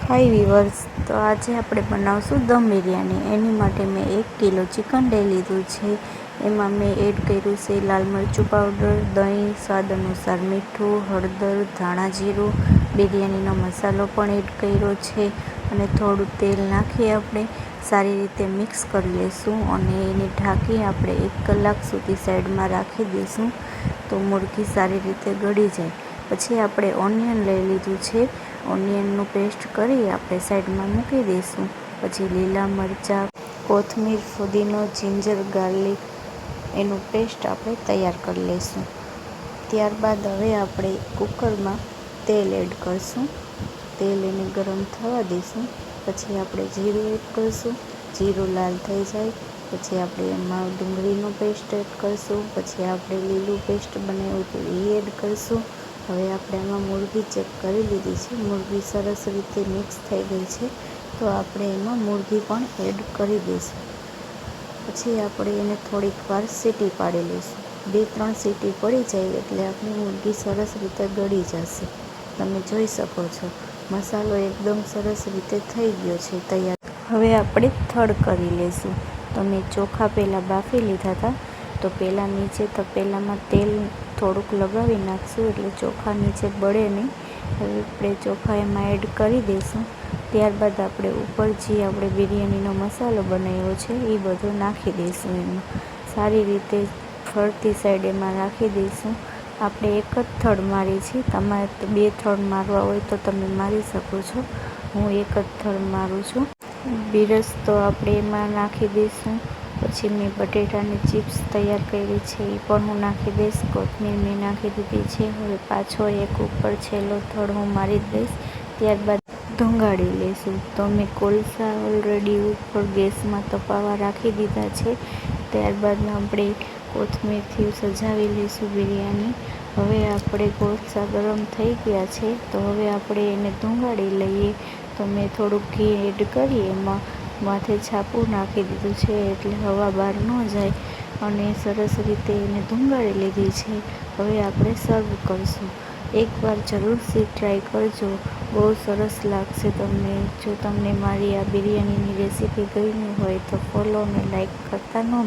હાય weavers, તો આજે આપણે બનાવશું દમ બિરયાની. એની માટે મેં 1 કિલો ચિકન લઈ લીધું છે. એમાં મેં એડ કર્યું છે લાલ મરચું પાવડર, દહીં, સ્વાદ અનુસાર મીઠું, હળદર, ધાણા જીરું, બિરયાનીનો મસાલો પણ એડ કર્યો છે અને થોડું તેલ નાખી આપણે સારી રીતે મિક્સ કરી લઈશું અને એને ઢાંકી આપણે 1 કલાક સુધી સાઈડમાં રાખી દઈશું તો મુરઘી સારી રીતે ગળી જાય. પછી આપણે ઓનિયન લઈ લીધું છે. ઓનિયનનું પેસ્ટ કરી આપણે સાઈડમાં મૂકી દઈશું. પછી લીલા મરચાં, કોથમીર, ફુદીનો, જિંજર, ગાર્લિક એનું પેસ્ટ આપણે તૈયાર કરી લઈશું. ત્યારબાદ હવે આપણે કુકરમાં તેલ એડ કરીશું. તેલ એને ગરમ થવા દઈશું. પછી આપણે જીરું એડ કરીશું. જીરું લાલ થઈ જાય પછી આપણે એમાં ડુંગળીનો પેસ્ટ એડ કરીશું. પછી આપણે લીલું પેસ્ટ બનાવ્યું હતું એ એડ કરીશું. હવે આપણે એમાં મુરઘી ચેક કરી લીધી છે. મુરઘી સરસ રીતે મિક્સ થઈ ગઈ છે તો આપણે એમાં મુરઘી પણ એડ કરી દઈશું. પછી આપણે એને થોડીક વાર સીટી પાડી લઈશું. 2-3 સીટી પડી જાય એટલે આપણી મુરઘી સરસ રીતે ગળી જશે. તમે જોઈ શકો છો મસાલો એકદમ સરસ રીતે થઈ ગયો છે તૈયાર. હવે આપણે થડ કરી લઈશું. તો મેં ચોખા પહેલાં બાફી લીધા હતા તો પહેલાં નીચે તપેલામાં તેલ થોડુંક લગાવી નાખશું એટલે ચોખા નીચે બળે નહીં. હવે આપણે ચોખા એમાં એડ કરી દઈશું. ત્યારબાદ આપણે ઉપર જે આપણે બિરયાનીનો મસાલો બનાવ્યો છે એ બધો નાખી દઈશું. એમાં સારી રીતે ફરતી સાઈડ એમાં રાખી દઈશું. આપણે એક જ થડ મારી છે. તમારે 2 થડ મારવા હોય તો તમે મારી શકો છો. હું એક જ થડ મારું છું. બીરસ તો આપણે એમાં નાખી દઈશું. પછી મેં બટેટાની ચિપ્સ તૈયાર કરી છે એ પણ હું નાખી દઈશ. કોથમીર મેં નાખી દીધી છે. હવે પાછો એક ઉપર છેલ્લો થડ હું મારી દઈશ. ત્યારબાદ ધુંગાળી લઈશું. તો મેં કોલસા ઓલરેડી ઉપર ગેસમાં તપાવા રાખી દીધા છે. ત્યારબાદ આપણે કોથમીરથી સજાવી લઈશું બિરયાની. હવે આપણે કોલસા ગરમ થઈ ગયા છે તો હવે આપણે એને ધુંગાળી લઈએ. તો મેં થોડુંક ઘી એડ કરી એમાં માથે છાપું નાખી દીધું છે એટલે હવા બહાર ન જાય અને સરસ રીતે એને ધુંગાળી લીધી છે. હવે આપણે સર્વ કરીશું. એકવાર જરૂરથી ટ્રાય કરજો, બહુ સરસ લાગશે તમને. જો તમને મારી આ બિરયાનીની રેસીપી ગમી હોય તો ફોલો અને લાઈક કરતા ન